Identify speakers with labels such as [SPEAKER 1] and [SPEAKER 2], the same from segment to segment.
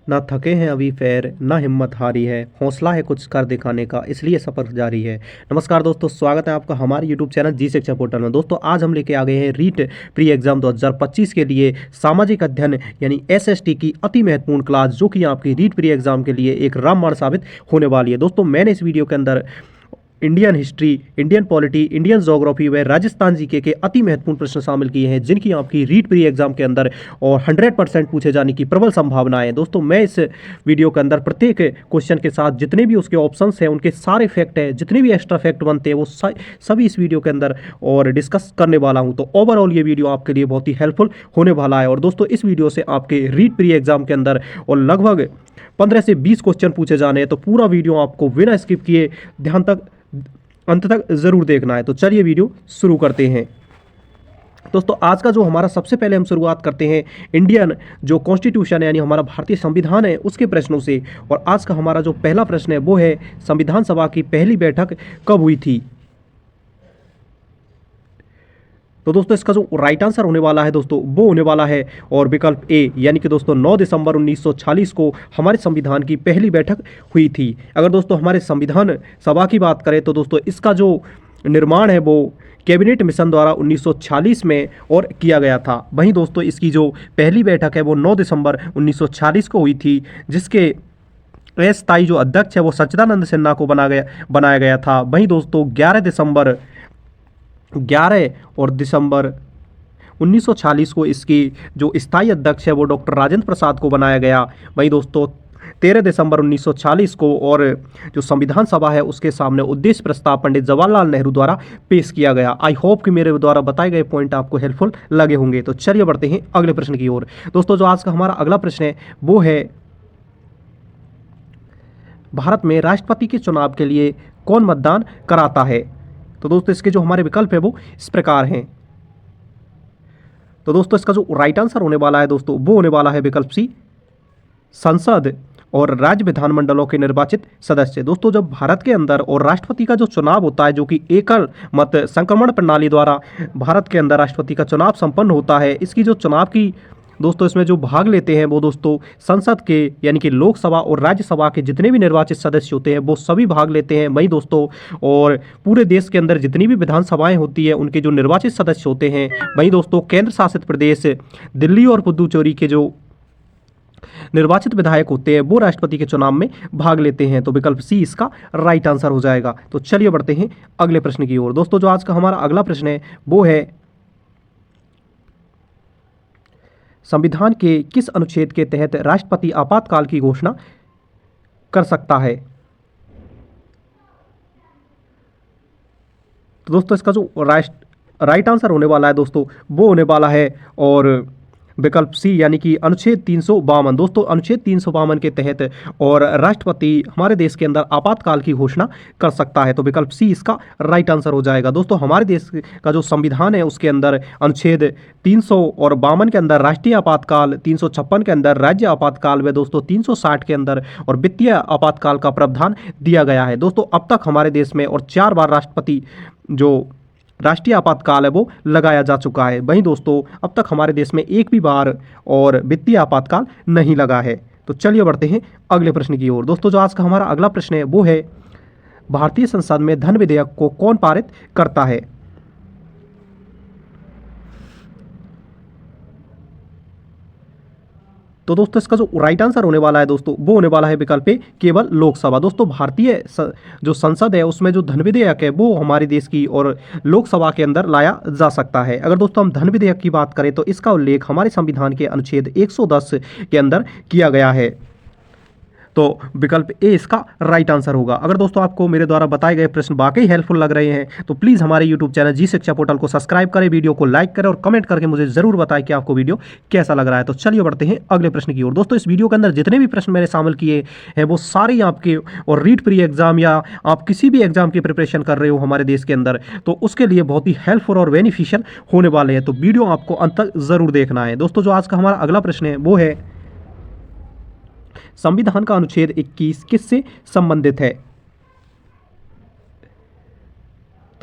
[SPEAKER 1] ना थके हैं अभी पैर, ना हिम्मत हारी है, हौसला है कुछ कर दिखाने का, इसलिए सफ़र जारी है। नमस्कार दोस्तों, स्वागत है आपका हमारे यूट्यूब चैनल जी शिक्षा पोर्टल में। दोस्तों आज हम लेके आ गए हैं रीट प्री एग्जाम 2025 के लिए सामाजिक अध्ययन यानी एसएसटी की अति महत्वपूर्ण क्लास, जो कि आपकी रीट प्री एग्जाम के लिए एक रामबाण साबित होने वाली है। दोस्तों मैंने इस वीडियो के अंदर Indian history, Indian polity, Indian geography व राजस्थान जीके के अति महत्वपूर्ण प्रश्न शामिल किए हैं, जिनकी आपकी रीट प्री एग्जाम के अंदर और 100% पूछे जाने की प्रबल संभावना है। दोस्तों मैं इस वीडियो के अंदर प्रत्येक क्वेश्चन के साथ जितने भी उसके ऑप्शंस हैं, उनके सारे फैक्ट हैं, जितने भी एक्स्ट्रा फैक्ट बनते हैं, वो सभी इस वीडियो के अंदर और डिस्कस करने वाला हूं। तो ओवरऑल ये वीडियो आपके लिए बहुत ही हेल्पफुल होने वाला है। और दोस्तों इस वीडियो से आपके रीट प्री एग्जाम के अंदर और लगभग 15 से 20 क्वेश्चन पूछे जाने हैं। तो पूरा वीडियो आपको बिना स्किप किए ध्यान तक अंत तक ज़रूर देखना है। तो चलिए वीडियो शुरू करते हैं। दोस्तों आज का जो हमारा सबसे पहले हम शुरुआत करते हैं इंडियन जो कॉन्स्टिट्यूशन है यानी हमारा भारतीय संविधान है उसके प्रश्नों से। और आज का हमारा जो पहला प्रश्न है वो है संविधान सभा की पहली बैठक कब हुई थी। तो दोस्तों इसका जो राइट आंसर होने वाला है दोस्तों वो होने वाला है और विकल्प ए, यानी कि दोस्तों 9 दिसंबर 1946 को हमारे संविधान की पहली बैठक हुई थी। अगर दोस्तों हमारे संविधान सभा की बात करें तो दोस्तों इसका जो निर्माण है वो कैबिनेट मिशन द्वारा 1946 में और किया गया था। वहीं दोस्तों इसकी जो पहली बैठक है वो 9 दिसंबर 1946 को हुई थी, जिसके अस्थायी जो अध्यक्ष है वो सच्चिदानंद सिन्हा को बनाया गया था। वहीं दोस्तों 11 और दिसंबर 1946 को इसकी जो स्थायी अध्यक्ष है वो डॉक्टर राजेंद्र प्रसाद को बनाया गया। वहीं दोस्तों 13 दिसंबर 1940 को और जो संविधान सभा है उसके सामने उद्देश्य प्रस्ताव पंडित जवाहरलाल नेहरू द्वारा पेश किया गया। आई होप कि मेरे द्वारा बताए गए पॉइंट आपको हेल्पफुल लगे होंगे। तो चलिए बढ़ते हैं अगले प्रश्न की ओर। दोस्तों जो आज का हमारा अगला प्रश्न है वो है भारत में राष्ट्रपति के चुनाव के लिए कौन मतदान कराता है। तो दोस्तों इसके जो हमारे विकल्प है वो इस प्रकार हैं। तो दोस्तों इसका जो राइट आंसर होने वाला है दोस्तों वो होने वाला है विकल्प सी, संसद और राज्य विधानमंडलों के निर्वाचित सदस्य। दोस्तों जब भारत के अंदर और राष्ट्रपति का जो चुनाव होता है, जो कि एकल मत संक्रमण प्रणाली द्वारा भारत के अंदर राष्ट्रपति का चुनाव संपन्न होता है, इसकी जो चुनाव की दोस्तों इसमें जो भाग लेते हैं वो दोस्तों संसद के यानी कि लोकसभा और राज्यसभा के जितने भी निर्वाचित सदस्य होते हैं वो सभी भाग लेते हैं। वहीं दोस्तों और पूरे देश के अंदर जितनी भी विधानसभाएं होती है उनके जो निर्वाचित सदस्य होते हैं, वहीं दोस्तों केंद्र शासित प्रदेश दिल्ली और पुदुचेरी के जो निर्वाचित विधायक होते हैं वो राष्ट्रपति के चुनाव में भाग लेते हैं। तो विकल्प सी इसका राइट आंसर हो जाएगा। तो चलिए बढ़ते हैं अगले प्रश्न की ओर। दोस्तों जो आज का हमारा अगला प्रश्न है वो है संविधान के किस अनुच्छेद के तहत राष्ट्रपति आपातकाल की घोषणा कर सकता है। तो दोस्तों इसका जो राइट आंसर होने वाला है दोस्तों वो होने वाला है और विकल्प सी, यानी कि अनुच्छेद 352। दोस्तों अनुच्छेद 352 के तहत और राष्ट्रपति हमारे देश के अंदर आपातकाल की घोषणा कर सकता है। तो विकल्प सी इसका राइट आंसर हो जाएगा। दोस्तों हमारे देश का जो संविधान है उसके अंदर अनुच्छेद 352 के अंदर राष्ट्रीय आपातकाल, 356 के अंदर राज्य आपातकाल व दोस्तों 360 के अंदर और वित्तीय आपातकाल का प्रावधान दिया गया है। दोस्तों अब तक हमारे देश में और 4 बार राष्ट्रपति जो राष्ट्रीय आपातकाल है वो लगाया जा चुका है। वहीं दोस्तों अब तक हमारे देश में एक भी बार और वित्तीय आपातकाल नहीं लगा है। तो चलिए बढ़ते हैं अगले प्रश्न की ओर। दोस्तों जो आज का हमारा अगला प्रश्न है वो है भारतीय संसद में धन विधेयक को कौन पारित करता है। तो दोस्तों इसका जो राइट आंसर होने वाला है दोस्तों वो होने वाला है विकल्प ए, केवल लोकसभा। दोस्तों भारतीय जो संसद है उसमें जो धन विधेयक है वो हमारे देश की और लोकसभा के अंदर लाया जा सकता है। अगर दोस्तों हम धन विधेयक की बात करें तो इसका उल्लेख हमारे संविधान के अनुच्छेद 110 के अंदर किया गया है। तो विकल्प ए इसका राइट आंसर होगा। अगर दोस्तों आपको मेरे द्वारा बताए गए प्रश्न वाकई हेल्पफुल लग रहे हैं तो प्लीज़ हमारे यूट्यूब चैनल जी शिक्षा पोर्टल को सब्सक्राइब करें, वीडियो को लाइक करें और कमेंट करके मुझे ज़रूर बताएं कि आपको वीडियो कैसा लग रहा है। तो चलिए बढ़ते हैं अगले प्रश्न की ओर। दोस्तों इस वीडियो के अंदर जितने भी प्रश्न मैंने शामिल किए हैं वो सारे आपके और रीट प्री एग्जाम या आप किसी भी एग्जाम की प्रिपरेशन कर रहे हो हमारे देश के अंदर तो उसके लिए बहुत ही हेल्पफुल और बेनिफिशियल होने वाले हैं। तो वीडियो आपको अंत तक ज़रूर देखना है। दोस्तों जो आज का हमारा अगला प्रश्न है वो है संविधान का अनुच्छेद 21 किससे संबंधित है।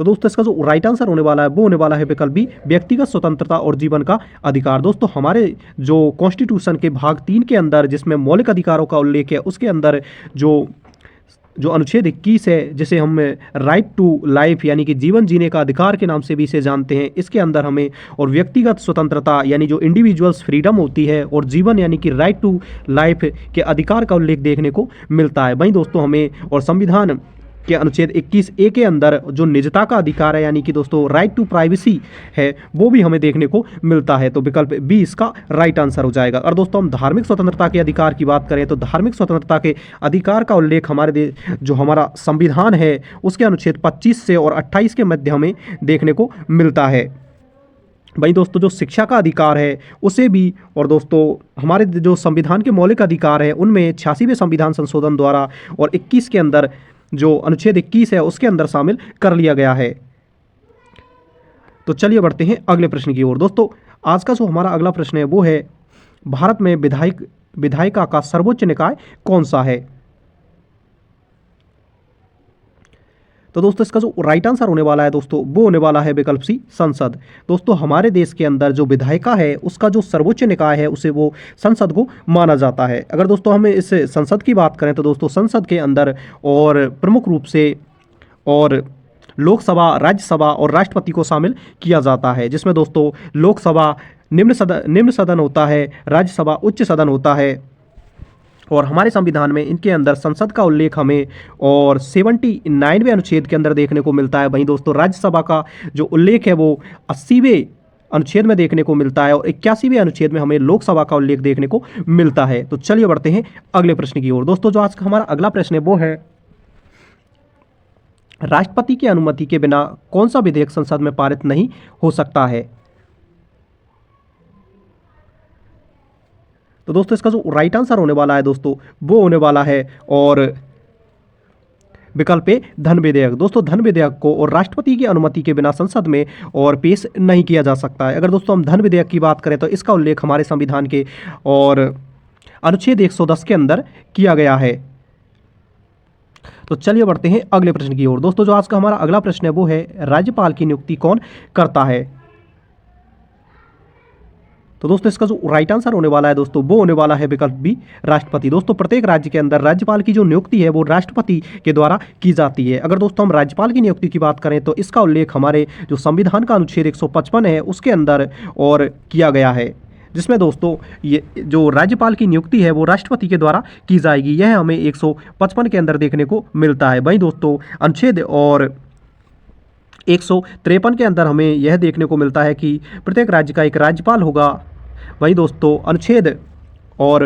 [SPEAKER 1] तो दोस्तों इसका जो राइट आंसर होने वाला है वो होने वाला है विकल्प बी, व्यक्तिगत स्वतंत्रता और जीवन का अधिकार। दोस्तों हमारे जो कॉन्स्टिट्यूशन के भाग 3 के अंदर जिसमें मौलिक अधिकारों का उल्लेख है, उसके अंदर जो जो अनुच्छेद 21 है, जिसे हम राइट टू लाइफ यानी कि जीवन जीने का अधिकार के नाम से भी इसे जानते हैं, इसके अंदर हमें और व्यक्तिगत स्वतंत्रता यानी जो इंडिविजुअल्स फ्रीडम होती है और जीवन यानी कि राइट टू लाइफ के अधिकार का उल्लेख देखने को मिलता है। वहीं दोस्तों हमें और संविधान के अनुच्छेद 21A के अंदर जो निजता का अधिकार है यानी कि दोस्तों राइट टू प्राइवेसी है, वो भी हमें देखने को मिलता है। तो विकल्प बी इसका राइट आंसर हो जाएगा। और दोस्तों हम धार्मिक स्वतंत्रता के अधिकार की बात करें तो धार्मिक स्वतंत्रता के अधिकार का उल्लेख हमारे जो हमारा संविधान है उसके अनुच्छेद 25 से और 28 के मध्य हमें देखने को मिलता है। भाई दोस्तों जो शिक्षा का अधिकार है उसे भी, और दोस्तों हमारे जो संविधान के मौलिक अधिकार है उनमें 86वें संविधान संशोधन द्वारा और 21 के अंदर जो अनुच्छेद 21 है उसके अंदर शामिल कर लिया गया है। तो चलिए बढ़ते हैं अगले प्रश्न की ओर। दोस्तों आज का जो हमारा अगला प्रश्न है वो है भारत में विधायिका का सर्वोच्च निकाय कौन सा है। तो दोस्तों इसका जो राइट आंसर होने वाला है दोस्तों वो होने वाला है विकल्प सी, संसद। दोस्तों हमारे देश के अंदर जो विधायिका है उसका जो सर्वोच्च निकाय है उसे वो संसद को माना जाता है। अगर दोस्तों हम इस संसद की बात करें तो दोस्तों संसद के अंदर और प्रमुख रूप से और लोकसभा, राज्यसभा और राष्ट्रपति को शामिल किया जाता है, जिसमें दोस्तों लोकसभा निम्न सदन होता है, राज्यसभा उच्च सदन होता है। और हमारे संविधान में इनके अंदर संसद का उल्लेख हमें और 79वें अनुच्छेद के अंदर देखने को मिलता है। वहीं दोस्तों राज्यसभा का जो उल्लेख है वो 80वें अनुच्छेद में देखने को मिलता है और 81वें अनुच्छेद में हमें लोकसभा का उल्लेख देखने को मिलता है। तो चलिए बढ़ते हैं अगले प्रश्न की ओर। दोस्तों जो आज का हमारा अगला प्रश्न है वो है राष्ट्रपति की अनुमति के बिना कौन सा विधेयक संसद में पारित नहीं हो सकता है। तो दोस्तों इसका जो राइट आंसर होने वाला है दोस्तों वो होने वाला है और विकल्प ए, धन विधेयक। दोस्तों धन विधेयक को और राष्ट्रपति की अनुमति के बिना संसद में और पेश नहीं किया जा सकता है। अगर दोस्तों हम धन विधेयक की बात करें तो इसका उल्लेख हमारे संविधान के और अनुच्छेद 110 के अंदर किया गया है। तो चलिए बढ़ते हैं अगले प्रश्न की ओर। दोस्तों जो आज का हमारा अगला प्रश्न है वो है राज्यपाल की नियुक्ति कौन करता है। तो दोस्तों इसका जो राइट आंसर होने वाला है दोस्तों वो होने वाला है विकल्प बी, राष्ट्रपति। दोस्तों प्रत्येक राज्य के अंदर राज्यपाल की जो नियुक्ति है वो राष्ट्रपति के द्वारा की जाती है। अगर दोस्तों हम राज्यपाल की नियुक्ति की बात करें तो इसका उल्लेख हमारे जो संविधान का अनुच्छेद 155 है उसके अंदर और किया गया है, जिसमें दोस्तों ये जो राज्यपाल की नियुक्ति है वो राष्ट्रपति के द्वारा की जाएगी। यह हमें 155 के अंदर देखने को मिलता है। वहीं दोस्तों अनुच्छेद और 153 के अंदर हमें यह देखने को मिलता है कि प्रत्येक राज्य का एक राज्यपाल होगा। वहीं दोस्तों अनुच्छेद और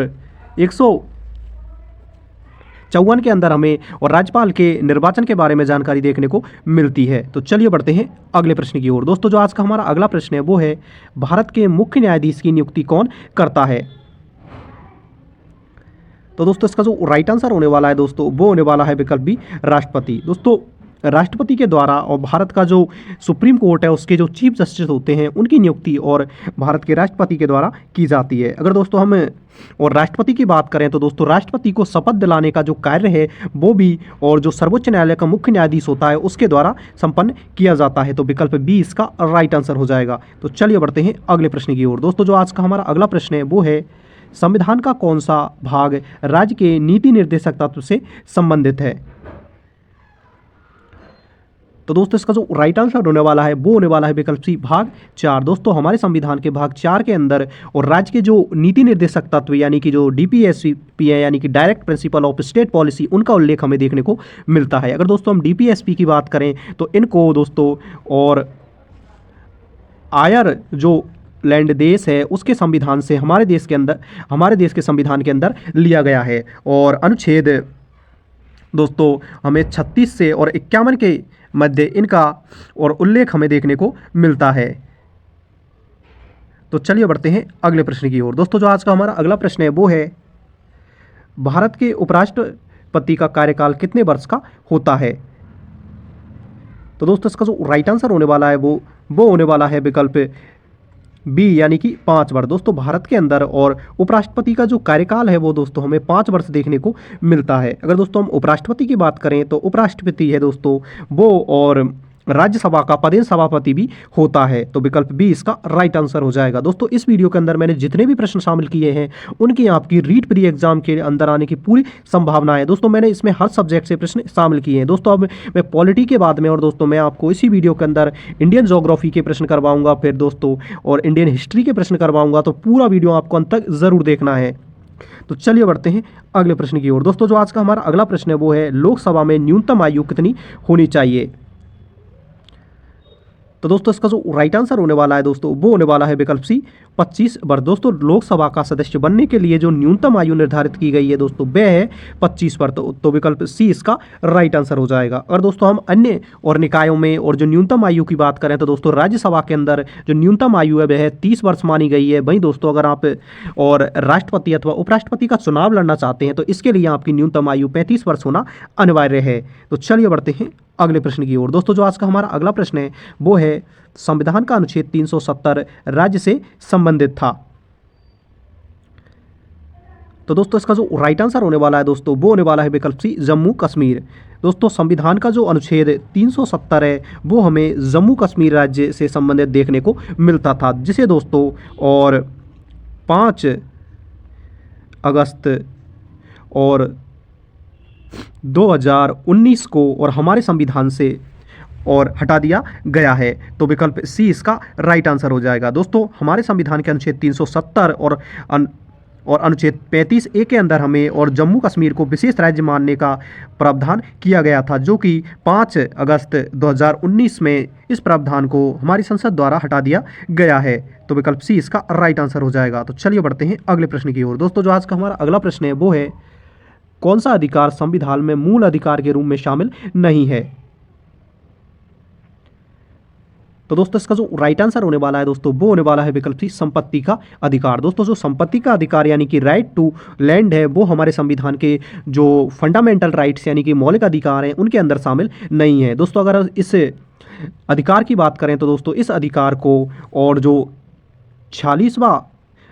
[SPEAKER 1] 154 के अंदर हमें और राज्यपाल के निर्वाचन के बारे में जानकारी देखने को मिलती है। तो चलिए बढ़ते हैं अगले प्रश्न की ओर। दोस्तों जो आज का हमारा अगला प्रश्न है वो है भारत के मुख्य न्यायाधीश की नियुक्ति कौन करता है। तो दोस्तों इसका जो राइट आंसर होने वाला है दोस्तों वो होने वाला है विकल्प बी, राष्ट्रपति। दोस्तों राष्ट्रपति के द्वारा और भारत का जो सुप्रीम कोर्ट है उसके जो चीफ जस्टिस होते हैं उनकी नियुक्ति और भारत के राष्ट्रपति के द्वारा की जाती है। अगर दोस्तों हम और राष्ट्रपति की बात करें तो दोस्तों राष्ट्रपति को शपथ दिलाने का जो कार्य है वो भी और जो सर्वोच्च न्यायालय का मुख्य न्यायाधीश होता है उसके द्वारा संपन्न किया जाता है। तो विकल्प बी इसका राइट आंसर हो जाएगा। तो चलिए बढ़ते हैं अगले प्रश्न की ओर। दोस्तों जो आज का हमारा अगला प्रश्न है वो है संविधान का कौन सा भाग राज्य के नीति निर्देशक तत्व से संबंधित है। तो दोस्तों इसका जो राइट आंसर होने वाला है वो होने वाला है विकल्प सी, भाग 4। दोस्तों हमारे संविधान के भाग 4 के अंदर और राज्य के जो नीति निर्देशक तत्व यानी कि जो डीपीएसपी है यानी कि direct principle of state policy, उनका उल्लेख हमें देखने को मिलता है। अगर दोस्तों हम डीपीएसपी की बात करें तो इनको दोस्तों और आयर जो लैंड देश है उसके संविधान से हमारे देश के संविधान के अंदर लिया गया है। और अनुच्छेद दोस्तों हमें 36 से और 51 के मध्य इनका और उल्लेख हमें देखने को मिलता है। तो चलिए बढ़ते हैं अगले प्रश्न की ओर। दोस्तों जो आज का हमारा अगला प्रश्न है वो है भारत के उपराष्ट्रपति का कार्यकाल कितने वर्ष का होता है। तो दोस्तों इसका जो राइट आंसर होने वाला है वो होने वाला है विकल्प बी यानी कि 5 वर्ष। दोस्तों भारत के अंदर और उपराष्ट्रपति का जो कार्यकाल है वो दोस्तों हमें 5 वर्ष देखने को मिलता है। अगर दोस्तों हम उपराष्ट्रपति की बात करें तो उपराष्ट्रपति है दोस्तों वो और राज्यसभा का पदेन सभापति भी होता है। तो विकल्प बी इसका राइट आंसर हो जाएगा। दोस्तों इस वीडियो के अंदर मैंने जितने भी प्रश्न शामिल किए हैं उनकी आपकी रीट प्री एग्जाम के अंदर आने की पूरी संभावना है। दोस्तों मैंने इसमें हर सब्जेक्ट से प्रश्न शामिल किए हैं। दोस्तों अब मैं पॉलिटी के बाद में और दोस्तों मैं आपको इसी वीडियो के अंदर इंडियन ज्योग्राफी के प्रश्न करवाऊंगा, फिर दोस्तों और इंडियन हिस्ट्री के प्रश्न करवाऊंगा। तो पूरा वीडियो आपको अंत तक जरूर देखना है। तो चलिए बढ़ते हैं अगले प्रश्न की ओर। दोस्तों जो आज का हमारा अगला प्रश्न है वो है लोकसभा में न्यूनतम आयु कितनी होनी चाहिए। तो दोस्तों इसका जो राइट आंसर होने वाला है दोस्तों वो होने वाला है विकल्प सी 25 वर्ष। दोस्तों लोकसभा का सदस्य बनने के लिए जो न्यूनतम आयु निर्धारित की गई है दोस्तों वह है 25 वर्ष। तो विकल्प सी इसका राइट आंसर हो जाएगा। और दोस्तों हम अन्य और निकायों में और जो न्यूनतम आयु की बात करें तो दोस्तों राज्यसभा के अंदर जो न्यूनतम आयु है वह 30 वर्ष मानी गई है। वहीं दोस्तों अगर आप और राष्ट्रपति अथवा उपराष्ट्रपति का चुनाव लड़ना चाहते हैं तो इसके लिए आपकी न्यूनतम आयु 35 वर्ष होना अनिवार्य है। तो चलिए बढ़ते हैं अगले प्रश्न की ओर। दोस्तों जो आज का हमारा अगला प्रश्न है वो है संविधान का अनुच्छेद 370 राज्य से संबंधित था। तो दोस्तों इसका जो राइट आंसर होने वाला है दोस्तों वो होने वाला है विकल्प सी जम्मू कश्मीर। दोस्तों संविधान का जो अनुच्छेद 370 है वो हमें जम्मू कश्मीर राज्य से संबंधित देखने को मिलता था, जिसे दोस्तों और 5 अगस्त और 2019 को और हमारे संविधान से और हटा दिया गया है। तो विकल्प सी इसका राइट आंसर हो जाएगा। दोस्तों हमारे संविधान के अनुच्छेद 370 और अनुच्छेद 35 ए के अंदर हमें और जम्मू कश्मीर को विशेष राज्य मानने का प्रावधान किया गया था, जो कि 5 अगस्त 2019 में इस प्रावधान को हमारी संसद द्वारा हटा दिया गया है। तो विकल्प सी इसका राइट आंसर हो जाएगा। तो चलिए बढ़ते हैं अगले प्रश्न की ओर। दोस्तों जो आज का हमारा अगला प्रश्न है वो है कौन सा अधिकार संविधान में मूल अधिकार के रूप में शामिल नहीं है। तो दोस्तों इसका जो राइट आंसर होने वाला है दोस्तों वो होने वाला है विकल्प सी संपत्ति का अधिकार। दोस्तों जो संपत्ति का अधिकार यानी कि राइट टू लैंड है वो हमारे संविधान के जो फंडामेंटल राइट्स यानी कि मौलिक अधिकार हैं उनके अंदर शामिल नहीं है। दोस्तों अगर इस अधिकार की बात करें तो दोस्तों इस अधिकार को और जो 46वां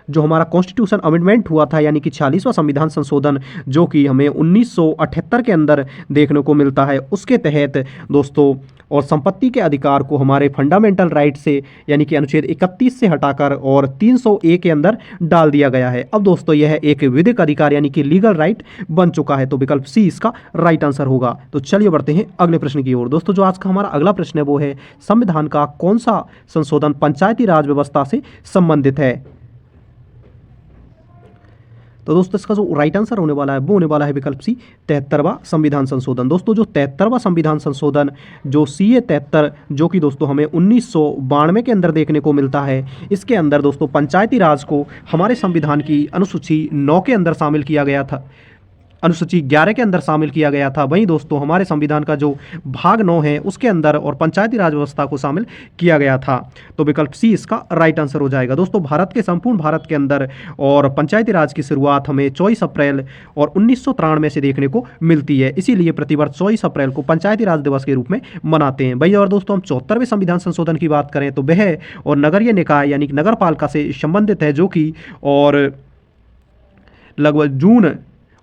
[SPEAKER 1] जो हमारा कॉन्स्टिट्यूशन अमेंडमेंट हुआ था यानी कि 46वां संविधान संशोधन जो कि हमें 1978 के अंदर देखने को मिलता है, उसके तहत दोस्तों और संपत्ति के अधिकार को हमारे फंडामेंटल राइट से यानी कि अनुच्छेद 31 से हटाकर और 300A के अंदर डाल दिया गया है। अब दोस्तों यह एक विधिक अधिकार यानी कि लीगल राइट बन चुका है। तो विकल्प सी इसका राइट आंसर होगा। तो चलिए बढ़ते हैं अगले प्रश्न की ओर। दोस्तों जो आज का हमारा अगला प्रश्न है वो है संविधान का कौन सा संशोधन पंचायती राज व्यवस्था से संबंधित है। तो दोस्तों इसका जो राइट आंसर होने वाला है वो होने वाला है विकल्प सी 73वां संविधान संशोधन। दोस्तों जो 73वां संविधान संशोधन जो CA 73 जो कि दोस्तों हमें 1992 के अंदर देखने को मिलता है, इसके अंदर दोस्तों पंचायती राज को हमारे संविधान की अनुसूची 9 के अंदर शामिल किया गया था, अनुसूची 11 के अंदर शामिल किया गया था। वहीं दोस्तों हमारे संविधान का जो भाग 9 है उसके अंदर और पंचायती राज व्यवस्था को शामिल किया गया था। तो विकल्प सी इसका राइट आंसर हो जाएगा। दोस्तों भारत के संपूर्ण भारत के अंदर और पंचायती राज की शुरुआत हमें 24 अप्रैल और 1993 से देखने को मिलती है, इसीलिए प्रतिवर्ष 24 अप्रैल को पंचायती राज दिवस के रूप में मनाते हैं। वही और दोस्तों हम 74वें संविधान संशोधन की बात करें तो वह और नगरीय निकाय यानी नगर पालिका से संबंधित है, जो कि और लगभग जून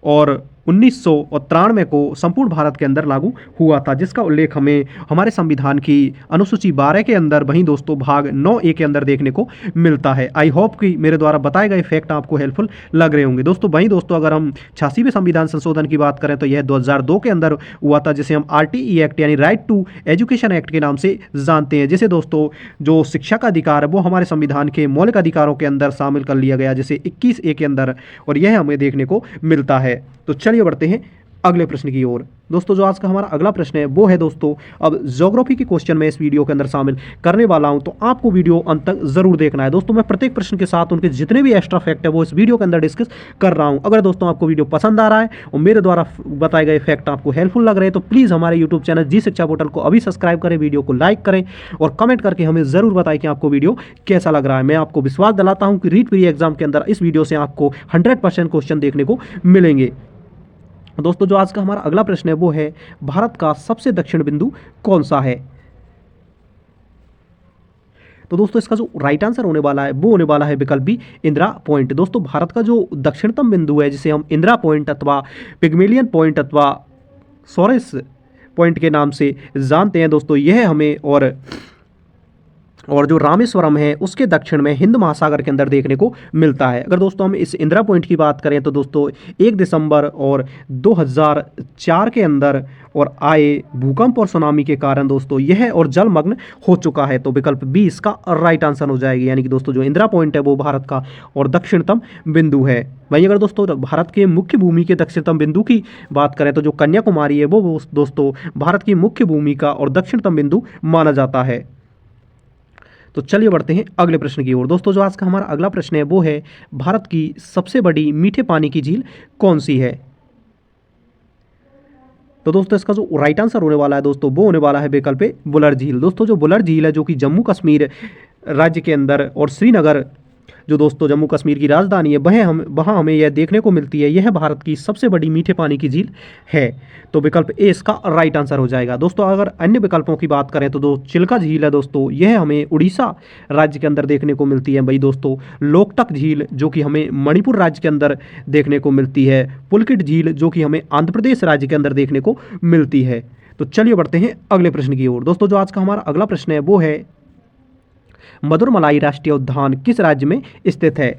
[SPEAKER 1] और 1993 को संपूर्ण भारत के अंदर लागू हुआ था, जिसका उल्लेख हमें हमारे संविधान की अनुसूची 12 के अंदर वहीं दोस्तों भाग 9A के अंदर देखने को मिलता है। आई होप कि मेरे द्वारा बताए गए फैक्ट आपको हेल्पफुल लग रहे होंगे। दोस्तों वहीं दोस्तों अगर हम 86वें संविधान संशोधन की बात करें तो यह 2002 के अंदर हुआ था, जिसे हम RTE एक्ट यानी राइट टू एजुकेशन एक्ट के नाम से जानते हैं, जिसे दोस्तों जो शिक्षा का अधिकार है वो हमारे संविधान के मौलिक अधिकारों के अंदर शामिल कर लिया गया, जिसे 21A के अंदर, और यह हमें देखने को मिलता है। तो चलिए बढ़ते हैं अगले प्रश्न की ओर। दोस्तों जो आज का हमारा अगला प्रश्न है वो है दोस्तों अब ज्योग्राफी के क्वेश्चन में इस वीडियो के अंदर शामिल करने वाला हूं, तो आपको वीडियो अंत तक जरूर देखना है। दोस्तों मैं प्रत्येक प्रश्न के साथ उनके जितने भी एक्स्ट्रा फैक्ट है वो इस वीडियो के अंदर डिस्कस कर रहा हूं। अगर दोस्तों आपको वीडियो पसंद आ रहा है और मेरे द्वारा बताए गए फैक्ट आपको हेल्पफुल लग रहे हैं तो प्लीज़ हमारे यूट्यूब चैनल जी शिक्षा पोर्टल को अभी सब्सक्राइब करें, वीडियो को लाइक करें और कमेंट करके हमें ज़रूर बताएं कि आपको वीडियो कैसा लग रहा है। मैं आपको विश्वास दिलाता हूँ कि रीट प्री एग्जाम के अंदर इस वीडियो से आपको 100% क्वेश्चन देखने को मिलेंगे। दोस्तों जो आज का हमारा अगला प्रश्न है वो है भारत का सबसे दक्षिण बिंदु कौन सा है। तो दोस्तों इसका जो राइट आंसर होने वाला है वो होने वाला है विकल्प बी इंदिरा पॉइंट। दोस्तों भारत का जो दक्षिणतम बिंदु है जिसे हम इंदिरा पॉइंट अथवा पिग्मेलियन पॉइंट अथवा सोरेस पॉइंट के नाम से जानते हैं दोस्तों। यह हमें और जो रामेश्वरम है उसके दक्षिण में हिंद महासागर के अंदर देखने को मिलता है। अगर दोस्तों हम इस इंदिरा पॉइंट की बात करें तो दोस्तों 1 दिसंबर और 2004 के अंदर और आए भूकंप और सुनामी के कारण दोस्तों यह और जलमग्न हो चुका है। तो विकल्प बी इसका राइट आंसर हो जाएगी, यानी कि दोस्तों जो इंदिरा पॉइंट है वो भारत का और दक्षिणतम बिंदु है। वहीं अगर दोस्तों भारत के मुख्य भूमि के दक्षिणतम बिंदु की बात करें तो जो कन्याकुमारी है वो दोस्तों भारत की मुख्य भूमि का और दक्षिणतम बिंदु माना जाता है। तो चलिए बढ़ते हैं अगले प्रश्न की ओर। दोस्तों जो आज का हमारा अगला प्रश्न है वो है भारत की सबसे बड़ी मीठे पानी की झील कौन सी है। तो दोस्तों इसका जो राइट आंसर होने वाला है दोस्तों वो होने वाला है विकल्प ए बुलर झील। दोस्तों जो बुलर झील है जो कि जम्मू कश्मीर राज्य के अंदर और श्रीनगर जो दोस्तों जम्मू कश्मीर की राजधानी है वहाँ हमें यह देखने को मिलती है। यह भारत की सबसे बड़ी मीठे पानी की झील है। तो विकल्प ए इसका राइट आंसर हो जाएगा। दोस्तों अगर अन्य विकल्पों की बात करें तो चिल्का झील है दोस्तों, यह हमें उड़ीसा राज्य के अंदर देखने को मिलती है। वही दोस्तों लोकटक झील जो कि हमें मणिपुर राज्य के अंदर देखने को मिलती है। पुलकिट झील जो कि हमें आंध्र प्रदेश राज्य के अंदर देखने को मिलती है। तो चलिए बढ़ते हैं अगले प्रश्न की ओर। दोस्तों जो आज का हमारा अगला प्रश्न है वो है मधुरमलाई राष्ट्रीय उद्यान किस राज्य में स्थित है।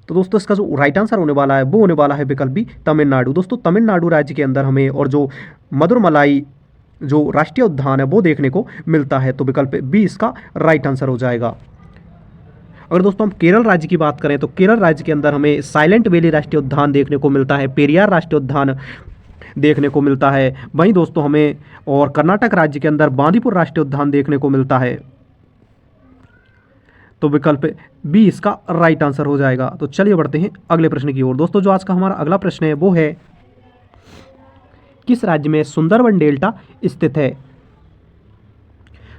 [SPEAKER 1] तो दोस्तों इसका जो राइट आंसर होने वाला है वो होने वाला है विकल्प बी तमिलनाडु। दोस्तों तमिलनाडु राज्य के अंदर हमें और जो मधुरमलाई जो राष्ट्रीय उद्यान है वो देखने को मिलता है। तो विकल्प बी इसका राइट आंसर हो जाएगा। अगर दोस्तों हम केरल राज्य की बात करें तो केरल राज्य के अंदर हमें साइलेंट वैली राष्ट्रीय उद्यान देखने को मिलता है, पेरियार राष्ट्रीय उद्यान देखने को मिलता है। वहीं दोस्तों हमें और कर्नाटक राज्य के अंदर बांदीपुर राष्ट्रीय उद्यान देखने को मिलता है। तो विकल्प बी इसका राइट आंसर हो जाएगा। तो चलिए बढ़ते हैं अगले प्रश्न की ओर। दोस्तों जो आज का हमारा अगला प्रश्न है वो है किस राज्य में सुंदरबन डेल्टा स्थित है।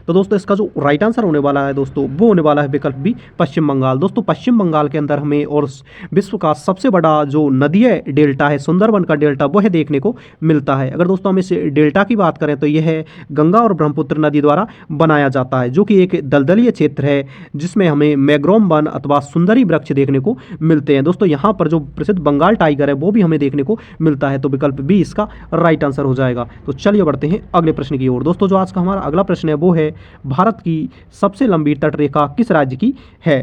[SPEAKER 1] तो दोस्तों इसका जो राइट आंसर होने वाला है दोस्तों वो होने वाला है विकल्प बी पश्चिम बंगाल। दोस्तों पश्चिम बंगाल के अंदर हमें और विश्व का सबसे बड़ा जो नदीय डेल्टा है सुंदरबन का डेल्टा वह देखने को मिलता है। अगर दोस्तों हम इस डेल्टा की बात करें तो यह गंगा और ब्रह्मपुत्र नदी द्वारा बनाया जाता है, जो कि एक दलदलीय क्षेत्र है जिसमें हमें मैग्रोव वन अथवा सुंदरी वृक्ष देखने को मिलते हैं। दोस्तों यहाँ पर जो प्रसिद्ध बंगाल टाइगर है वो भी हमें देखने को मिलता है। तो विकल्प बी इसका राइट आंसर हो जाएगा। तो चलिए बढ़ते हैं अगले प्रश्न की ओर। दोस्तों जो आज का हमारा अगला प्रश्न है वो है भारत की सबसे लंबी तटरेखा किस राज्य की है।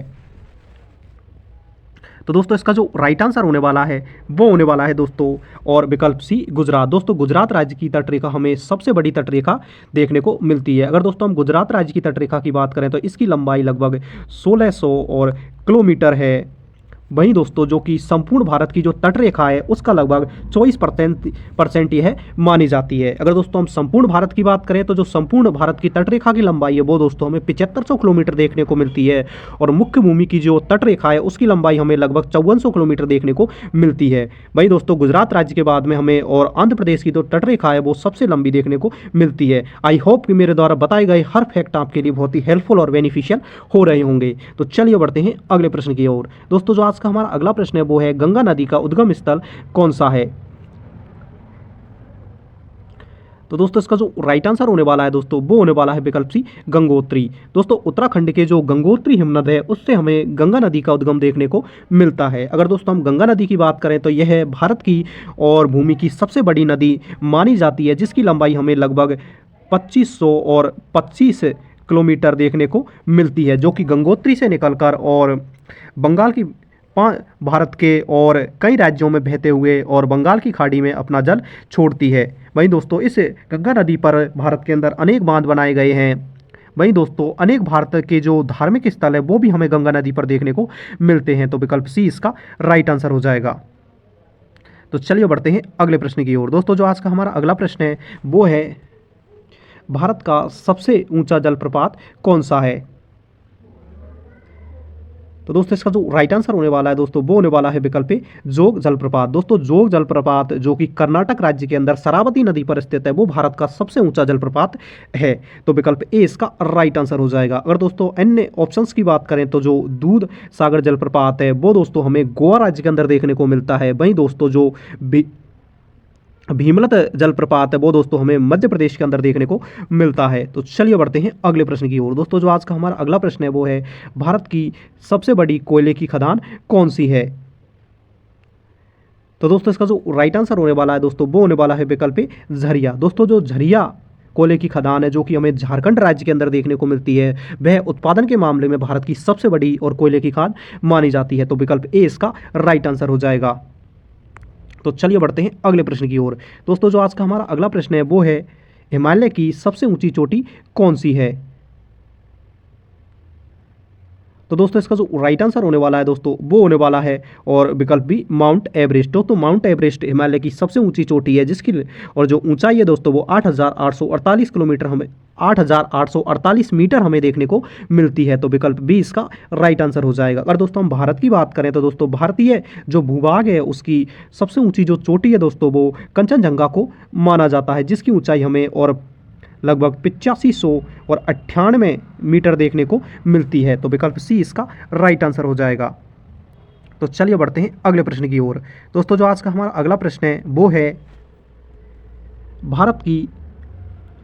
[SPEAKER 1] तो दोस्तों इसका जो राइट आंसर होने वाला है वो होने वाला है दोस्तों और विकल्प सी गुजरात। दोस्तों गुजरात राज्य की तटरेखा हमें सबसे बड़ी तटरेखा देखने को मिलती है। अगर दोस्तों हम गुजरात राज्य की तटरेखा की बात करें तो इसकी लंबाई लगभग 1600 और किलोमीटर है। वहीं दोस्तों जो कि संपूर्ण भारत की जो तटरेखा है उसका लगभग 24% यह मानी जाती है। अगर दोस्तों हम संपूर्ण भारत की बात करें तो जो संपूर्ण भारत की तटरेखा की लंबाई है वो दोस्तों हमें 7500 किलोमीटर देखने को मिलती है और मुख्य भूमि की जो तटरेखा है उसकी लंबाई हमें लगभग 5400 किलोमीटर देखने को मिलती है। वहीं दोस्तों गुजरात राज्य के बाद में हमें और आंध्र प्रदेश की जो तटरेखा है वो सबसे लंबी देखने को मिलती है। आई होप कि मेरे द्वारा बताए गए हर फैक्ट आपके लिए बहुत ही हेल्पफुल और बेनिफिशियल हो रहे होंगे। तो चलिए बढ़ते हैं अगले प्रश्न की ओर। दोस्तों जो आज का हमारा अगला प्रश्न है वो है गंगा नदी का उद्गम स्थल कौन सा है। तो दोस्तों इसका जो राइट आंसर होने वाला है दोस्तों वो होने वाला है विकल्प सी गंगोत्री। दोस्तों उत्तराखंड के जो गंगोत्री हिमनद है उससे हमें गंगा नदी का उद्गम देखने को मिलता है। अगर दोस्तों हम गंगा नदी की बात करें तो यह भारत की और भूमि की सबसे बड़ी नदी मानी जाती है, जिसकी लंबाई हमें लगभग 2500 और 25 किलोमीटर देखने को मिलती है, जो कि गंगोत्री से निकलकर और बंगाल की भारत के और कई राज्यों में बहते हुए और बंगाल की खाड़ी में अपना जल छोड़ती है। वहीं दोस्तों इस गंगा नदी पर भारत के अंदर अनेक बांध बनाए गए हैं। वहीं दोस्तों अनेक भारत के जो धार्मिक स्थल है वो भी हमें गंगा नदी पर देखने को मिलते हैं। तो विकल्प सी इसका राइट आंसर हो जाएगा। तो चलिए बढ़ते हैं अगले प्रश्न की ओर। दोस्तों जो आज का हमारा अगला प्रश्न है वो है भारत का सबसे ऊंचा जलप्रपात कौन सा है। तो दोस्तों इसका जो राइट आंसर होने वाला है दोस्तों वो होने वाला है विकल्प ए जोग जलप्रपात। दोस्तों जोग जलप्रपात जो कि कर्नाटक राज्य के अंदर शरावती नदी पर स्थित है वो भारत का सबसे ऊंचा जलप्रपात है। तो विकल्प ए इसका राइट आंसर हो जाएगा। अगर दोस्तों अन्य ऑप्शंस की बात करें तो जो दूध सागर जलप्रपात है वो दोस्तों हमें गोवा राज्य के अंदर देखने को मिलता है। वहीं दोस्तों जो भीमलत जलप्रपात है वो दोस्तों हमें मध्य प्रदेश के अंदर देखने को मिलता है। तो चलिए बढ़ते हैं अगले प्रश्न की ओर। दोस्तों जो आज का हमारा अगला प्रश्न है वो है भारत की सबसे बड़ी कोयले की खदान कौन सी है। तो दोस्तों इसका जो राइट आंसर होने वाला है दोस्तों वो होने वाला है विकल्प ए झरिया। दोस्तों जो झरिया कोयले की खदान है जो कि हमें झारखंड राज्य के अंदर देखने को मिलती है, वह उत्पादन के मामले में भारत की सबसे बड़ी और कोयले की खान मानी जाती है। तो विकल्प ए इसका राइट आंसर हो जाएगा। तो चलिए बढ़ते हैं अगले प्रश्न की ओर। दोस्तों जो आज का हमारा अगला प्रश्न है वो है हिमालय की सबसे ऊंची चोटी कौन सी है। तो दोस्तों इसका जो राइट आंसर होने वाला है दोस्तों वो होने वाला है और विकल्प बी माउंट एवरेस्ट। दोस्तों माउंट एवरेस्ट हिमालय की सबसे ऊंची चोटी है जिसकी और जो ऊंचाई है दोस्तों वो 8,848 किलोमीटर हमें 8,848 मीटर हमें देखने को मिलती है। तो विकल्प बी इसका राइट आंसर हो जाएगा। अगर दोस्तों हम भारत की बात करें तो दोस्तों भारतीय जो भूभाग है उसकी सबसे ऊंची जो चोटी है दोस्तों वो कंचनजंगा को माना जाता है जिसकी ऊंचाई हमें और लगभग 8500 और 98 मीटर देखने को मिलती है। तो विकल्प सी इसका राइट आंसर हो जाएगा। तो चलिए बढ़ते हैं अगले प्रश्न की ओर। दोस्तों जो आज का हमारा अगला प्रश्न है वो है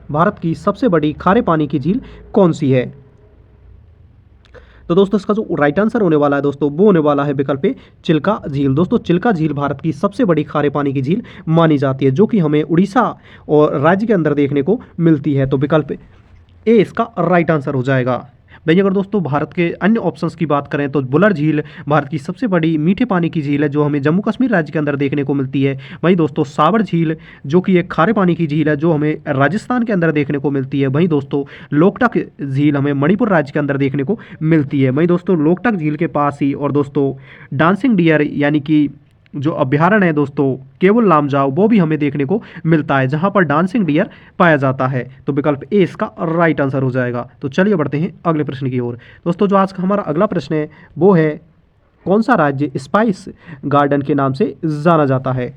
[SPEAKER 1] भारत की सबसे बड़ी खारे पानी की झील कौन सी है। तो दोस्तों इसका जो राइट आंसर होने वाला है दोस्तों वो होने वाला है विकल्प ए चिल्का झील। दोस्तों चिल्का झील भारत की सबसे बड़ी खारे पानी की झील मानी जाती है जो कि हमें उड़ीसा और राज्य के अंदर देखने को मिलती है। तो विकल्प ए इसका राइट आंसर हो जाएगा। वहीं अगर दोस्तों भारत के अन्य ऑप्शंस की बात करें तो बुलर झील भारत की सबसे बड़ी मीठे पानी की झील है जो हमें जम्मू कश्मीर राज्य के अंदर देखने को मिलती है। वहीं दोस्तों सावर झील जो कि एक खारे पानी की झील है जो हमें राजस्थान के अंदर देखने को मिलती है। वहीं दोस्तों लोकटक झील हमें मणिपुर राज्य के अंदर देखने को मिलती है। वहीं दोस्तों लोकटक झील के पास ही और दोस्तों डांसिंग डियर यानी कि जो अभ्यारण्य है दोस्तों केवल लामजाओ वो भी हमें देखने को मिलता है जहां पर डांसिंग डियर पाया जाता है। तो विकल्प ए इसका राइट आंसर हो जाएगा। तो चलिए बढ़ते हैं अगले प्रश्न की ओर। दोस्तों जो आज का हमारा अगला प्रश्न है वो है कौन सा राज्य स्पाइस गार्डन के नाम से जाना जाता है।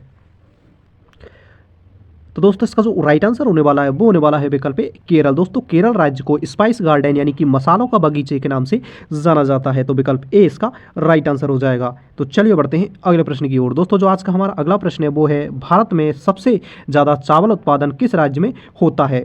[SPEAKER 1] तो दोस्तों इसका जो राइट आंसर होने वाला है वो होने वाला है विकल्प ए केरल। दोस्तों केरल राज्य को स्पाइस गार्डन यानी कि मसालों का बगीचे के नाम से जाना जाता है। तो विकल्प ए इसका राइट आंसर हो जाएगा। तो चलिए बढ़ते हैं अगले प्रश्न की ओर। दोस्तों जो आज का हमारा अगला प्रश्न है वो है भारत में सबसे ज़्यादा चावल उत्पादन किस राज्य में होता है।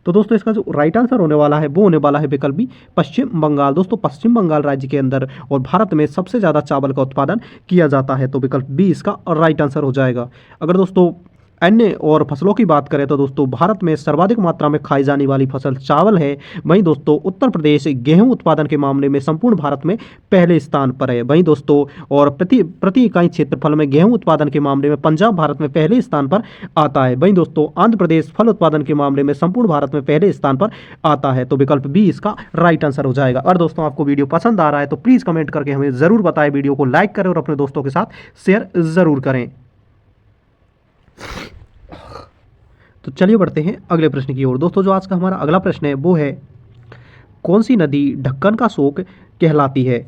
[SPEAKER 1] तो दोस्तों इसका जो राइट आंसर होने वाला है वो होने वाला है विकल्प बी पश्चिम बंगाल। दोस्तों पश्चिम बंगाल राज्य के अंदर और भारत में सबसे ज़्यादा चावल का उत्पादन किया जाता है। तो विकल्प बी इसका राइट आंसर हो जाएगा। अगर दोस्तों अन्य और फसलों की बात करें तो दोस्तों भारत में सर्वाधिक मात्रा में खाई जाने वाली फसल चावल है। वहीं दोस्तों उत्तर प्रदेश गेहूं उत्पादन के मामले में संपूर्ण भारत में पहले स्थान पर है। वहीं दोस्तों और प्रति इकाई क्षेत्रफल में गेहूं उत्पादन के मामले में पंजाब भारत में पहले स्थान पर आता है। वहीं दोस्तों आंध्र प्रदेश फल उत्पादन के मामले में संपूर्ण भारत में पहले स्थान पर आता है। तो विकल्प बी इसका राइट आंसर हो जाएगा। और दोस्तों आपको वीडियो पसंद आ रहा है तो प्लीज़ कमेंट करके हमें ज़रूर बताएं, वीडियो को लाइक करें और अपने दोस्तों के साथ शेयर ज़रूर करें। तो चलिए बढ़ते हैं अगले प्रश्न की ओर। दोस्तों जो आज का हमारा अगला प्रश्न है वो है कौन सी नदी ढक्कन का शोक कहलाती है।